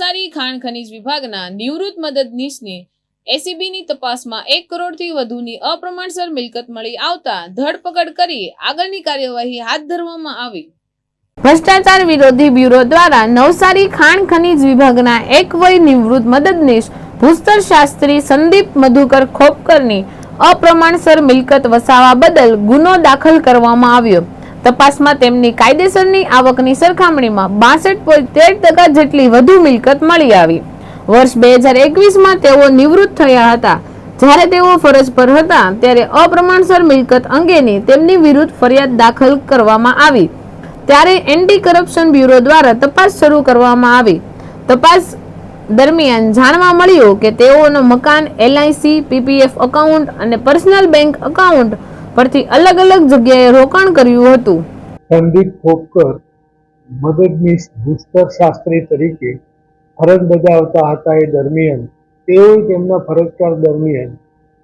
નવસારી ખાણ ખનીજ વિભાગના નિવૃત્ત મદદનીશની એસીબીની તપાસમાં 1 કરોડથી વધુની અપ્રમાણસર મિલકત મળી આવતા ધરપકડ કરી આગળની કાર્યવાહી હાથ ધરવામાં આવી। ભ્રષ્ટાચાર વિરોધી બ્યુરો દ્વારા નવસારી ખાણ ખનીજ વિભાગના એક વય નિવૃત્ત મદદનીશ ભૂસ્તર શાસ્ત્રી સંદીપ મધુકર ખોપકરની અપ્રમાણસર મિલકત વસાવા બદલ ગુનો દાખલ કરવામાં આવ્યો। તપાસમાં તેમની કાયદેસરની આવકની સરખામણીમાં 62.13% જેટલી વધુ મિલકત મળી આવી। વર્ષ 2021માં તેઓ નિવૃત્ત થયા હતા। જ્યારે તેઓ ફરજ પર હતા ત્યારે અપ્રમાણસર મિલકત અંગેની તેમની વિરુદ્ધ ફરિયાદ દાખલ કરવામાં આવી। ત્યારે એન્ટી કરપ્શન બ્યુરો દ્વારા તપાસ શરૂ કરવામાં આવી। તપાસ દરમિયાન જાણવા મળ્યું કે તેઓનો મકાન, LIC, PPF એકાઉન્ટ અને પર્સનલ બેંક એકાઉન્ટ પરથી અલગ અલગ જગ્યાએ રોકાણ કર્યું હતું। સંદીપ ખોપકર મદદનીશ ભૂસ્તર શાસ્ત્રી તરીકે ફરજ બજાવતા હતા। એ દરમિયાન તેઓએ તેમના ફરજકાળ દરમિયાન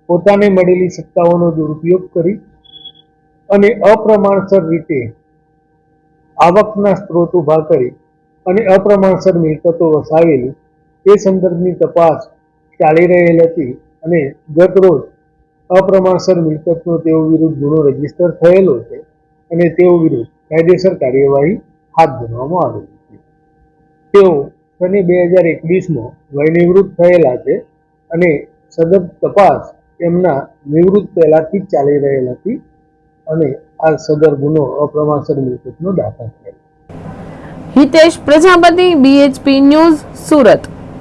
પોતાને મળેલી સત્તાઓનો દુરુપયોગ કરી અને અપ્રમાણસર રીતે આવકના સ્ત્રોત ઉભા કરી અને અપ્રમાણસર મિલકતો વસાવેલી એ સંદર્ભની તપાસ ચાલી રહેલ હતી અને ગત રોજ અપ્રમાણસર મિલકતનો તેઓ વિરુદ્ધ ગુનો રજીસ્ટર થયેલો છે અને તેઓ વિરુદ્ધ કાયદેસર કાર્યવાહી હાથ ધરવામાં આવેલી છે। તેઓ સને 2021માં વયનિવૃત્ત થયેલા છે અને સદર તપાસ તેમના નિવૃત્ત પહેલાથી જ ચાલી રહેલ હતી અને આ સદર ગુનો અપ્રમાણસર મિલકતનો દાખલ થયેલ। Hitesh Prajapati, BHP news, Surat.